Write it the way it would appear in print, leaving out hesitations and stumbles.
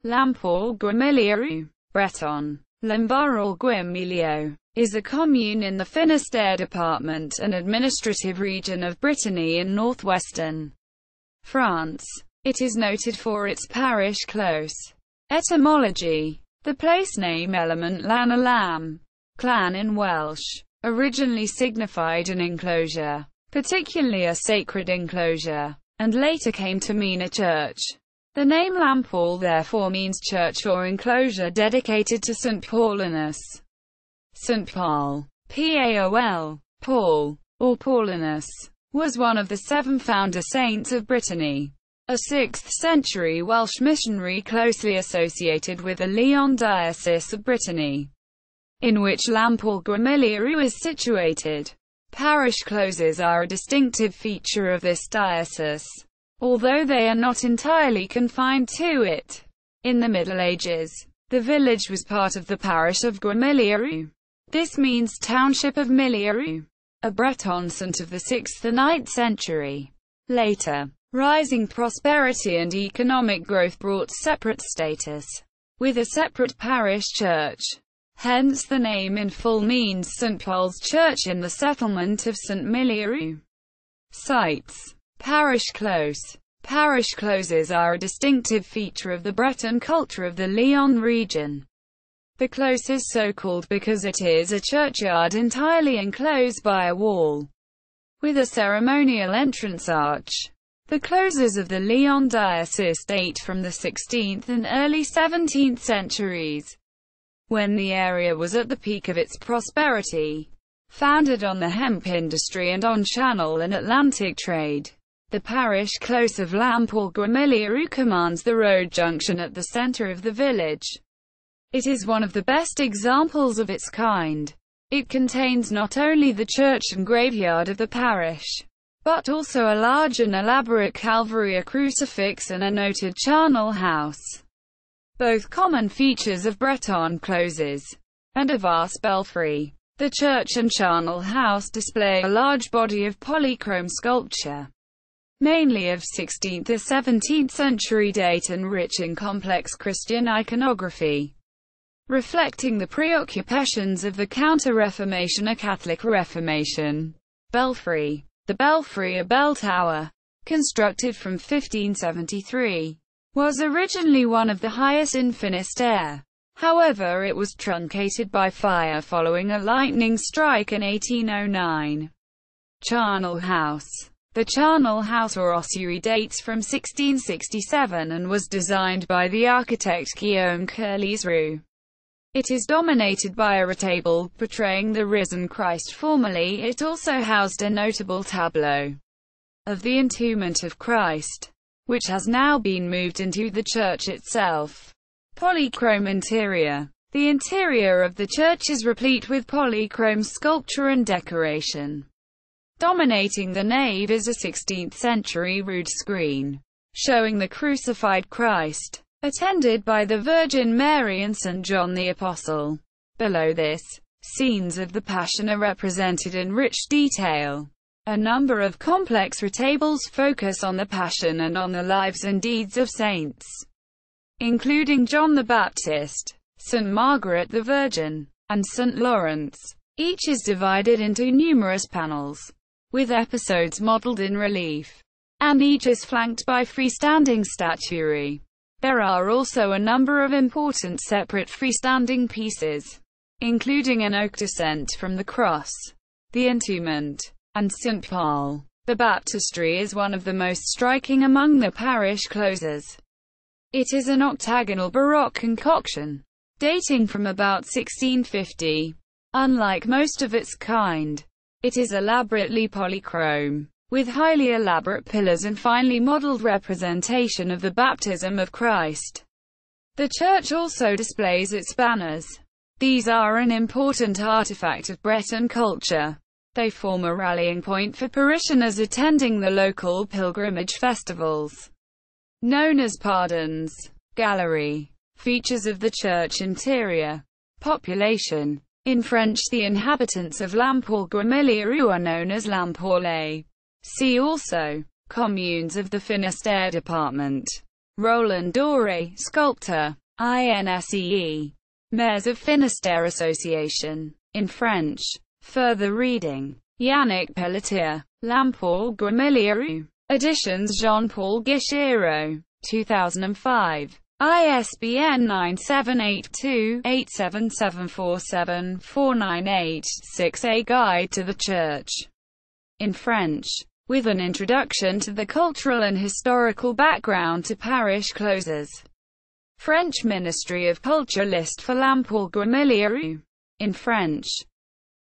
Lampaul-Guimiliau, Breton, Lambaol-Gwimilio, is a commune in the Finistère department and administrative region of Brittany in northwestern France. It is noted for its parish close. Etymology: the place name element lan a lamb, clan in Welsh, originally signified an enclosure, particularly a sacred enclosure, and later came to mean a church. The name Lampaul therefore means church or enclosure dedicated to St. Paulinus. St. Paul, Paul, Paul, or Paulinus, was one of the 7 founder saints of Brittany, a 6th century Welsh missionary closely associated with the Lyon diocese of Brittany, in which Lambaol-Gwimilio is situated. Parish closes are a distinctive feature of this diocese, although they are not entirely confined to it. In the Middle Ages, the village was part of the parish of Gwimilio. This means township of Milieu, a Breton saint of the 6th and 9th century. Later, rising prosperity and economic growth brought separate status, with a separate parish church. Hence the name in full means St. Paul's Church in the settlement of St. Milieu. Sites: Parish Close. Parish closes are a distinctive feature of the Breton culture of the Lyon region. The close is so called because it is a churchyard entirely enclosed by a wall, with a ceremonial entrance arch. The closes of the Lyon diocese date from the 16th and early 17th centuries, when the area was at the peak of its prosperity. Founded on the hemp industry and on Channel and Atlantic trade, the parish close of Lampaul-Guimiliau commands the road junction at the center of the village. It is one of the best examples of its kind. It contains not only the church and graveyard of the parish, but also a large and elaborate Calvary, a crucifix, and a noted charnel house, both common features of Breton closes, and a vast belfry. The church and charnel house display a large body of polychrome sculpture, mainly of 16th or 17th century date and rich in complex Christian iconography, reflecting the preoccupations of the Counter-Reformation or Catholic Reformation. Belfry. The belfry, a bell tower, constructed from 1573, was originally one of the highest in Finistère. However, it was truncated by fire following a lightning strike in 1809. Charnel House. The charnel house or ossuary dates from 1667 and was designed by the architect Guillaume Curliezrou. It is dominated by a retable portraying the risen Christ. Formerly, it also housed a notable tableau of the entombment of Christ, which has now been moved into the church itself. Polychrome interior. The interior of the church is replete with polychrome sculpture and decoration. Dominating the nave is a 16th century rood screen, showing the crucified Christ, attended by the Virgin Mary and St. John the Apostle. Below this, scenes of the Passion are represented in rich detail. A number of complex retables focus on the Passion and on the lives and deeds of saints, including John the Baptist, St. Margaret the Virgin, and St. Lawrence. Each is divided into numerous panels, with episodes modeled in relief, and each is flanked by freestanding statuary. There are also a number of important separate freestanding pieces, including an oak descent from the cross, the entombment, and St. Paul. The baptistry is one of the most striking among the parish closes. It is an octagonal Baroque concoction, dating from about 1650. Unlike most of its kind, it is elaborately polychrome, with highly elaborate pillars and finely modeled representation of the baptism of Christ. The church also displays its banners. These are an important artifact of Breton culture. They form a rallying point for parishioners attending the local pilgrimage festivals, known as pardons. Gallery. Features of the church interior. Population. In French, the inhabitants of Lampaul-Guimiliau are known as Lampaulais. See also, communes of the Finistère department. Roland Doré, sculptor. INSEE. Mayors of Finistère Association. In French. Further reading. Yannick Pelletier. Lampaul-Guimiliau. Editions Jean-Paul Guichero. 2005. ISBN 978-2-87747-498-6. A Guide to the Church. In French. With an introduction to the cultural and historical background to parish closes. French Ministry of Culture list for Lampaul-Guimiliau. In French.